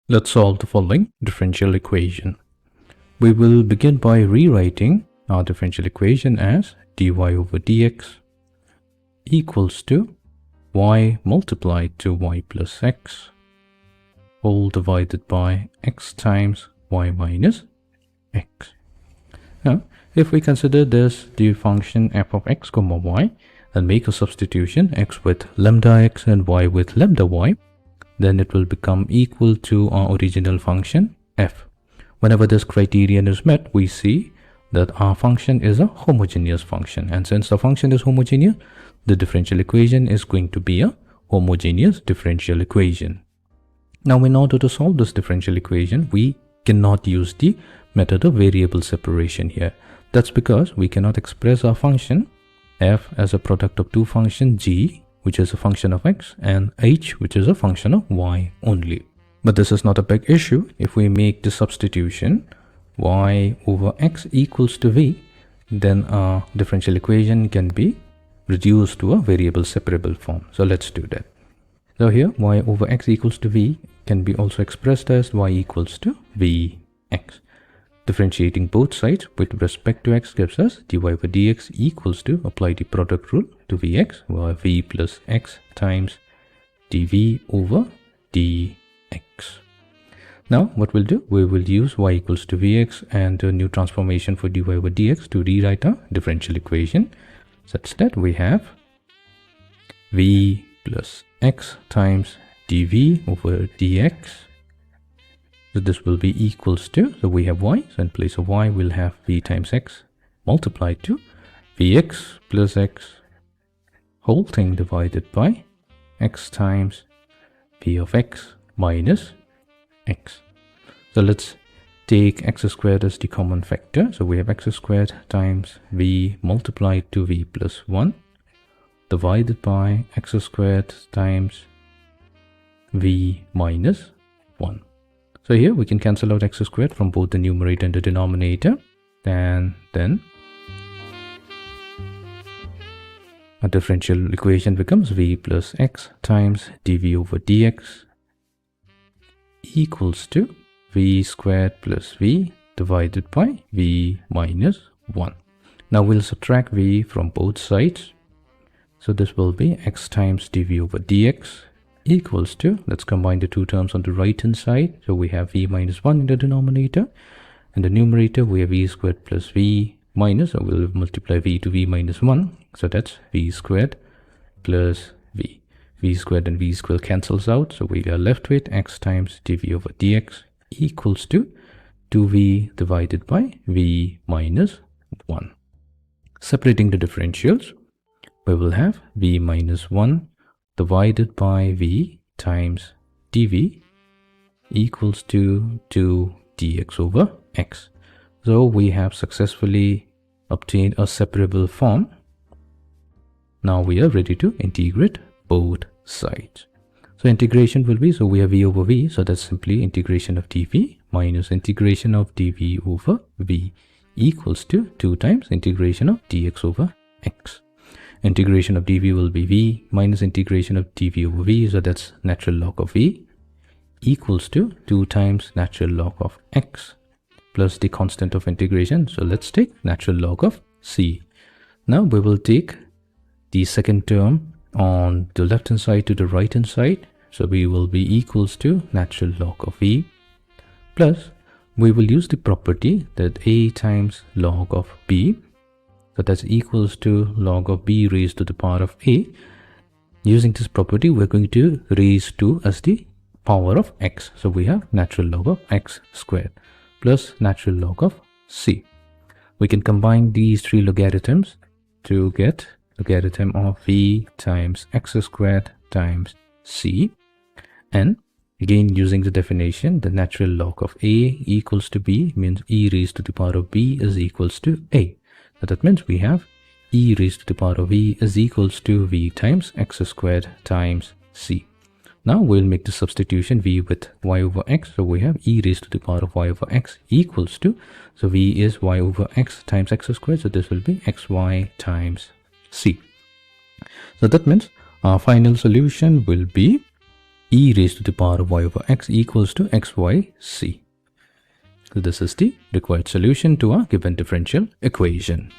Let's solve the following differential equation. We will begin by rewriting our differential equation as dy over dx equals to y multiplied to y plus x all divided by x times y minus x. Now, if we consider this the function f of x comma y and make a substitution x with lambda x and y with lambda y, then it will become equal to our original function f. Whenever this criterion is met, we see that our function is a homogeneous function, and since the function is homogeneous, the differential equation is going to be a homogeneous differential equation. Now, in order to solve this differential equation, we cannot use the method of variable separation here. That's because we cannot express our function f as a product of two functions g, which is a function of x, and h, which is a function of y only. But this is not a big issue. If we make the substitution y over x equals to v, then our differential equation can be reduced to a variable separable form. So let's do that. So here y over x equals to v can be also expressed as y equals to vx. Differentiating both sides with respect to x gives us dy over dx equals to, apply the product rule to vx, where v plus x times dv over dx. Now what we'll do, we will use y equals to vx and a new transformation for dy over dx to rewrite our differential equation such that we have v plus x times dv over dx. So this will be equals to, so we have y, so in place of y we'll have v times x multiplied to vx plus x whole thing divided by x times v of x minus x. So let's take x squared as the common factor. So we have x squared times v multiplied to v plus 1 divided by x squared times v minus 1. So here we can cancel out x squared from both the numerator and the denominator, and then our differential equation becomes v plus x times dv over dx equals to v squared plus v divided by v minus 1. Now we'll subtract v from both sides. So this will be x times dv over dx equals to, let's combine the two terms on the right hand side. So we have v minus 1 in the denominator, and the numerator we have v squared plus v minus, so we'll multiply v to v minus 1. So that's v squared plus v. V squared and v squared cancels out, so we are left with x times dv over dx equals to 2v divided by v minus 1. Separating the differentials, we will have v minus 1 divided by v times dv equals to 2 dx over x. So we have successfully obtained a separable form. Now we are ready to integrate both sides. So integration will be, so we have v over v, so that's simply integration of dv minus integration of dv over v equals to 2 times integration of dx over x. Integration of dv will be v minus integration of dv over v, so that's natural log of v equals to 2 times natural log of x plus the constant of integration. So let's take natural log of c. Now we will take the second term on the left hand side to the right hand side. So v will be equals to natural log of v plus we will use the property that a times log of b. So that's equals to log of b raised to the power of a. Using this property, we're going to raise 2 as the power of x. So we have natural log of x squared plus natural log of c. We can combine these three logarithms to get logarithm of v times x squared times c. And again, using the definition, the natural log of a equals to b means e raised to the power of b is equals to a. So that means we have e raised to the power of v is equals to v times x squared times c. Now we'll make the substitution v with y over x. So we have e raised to the power of y over x equals to, so v is y over x times x squared. So this will be xy times c. So that means our final solution will be e raised to the power of y over x equals to xyc. So this is the required solution to our given differential equation.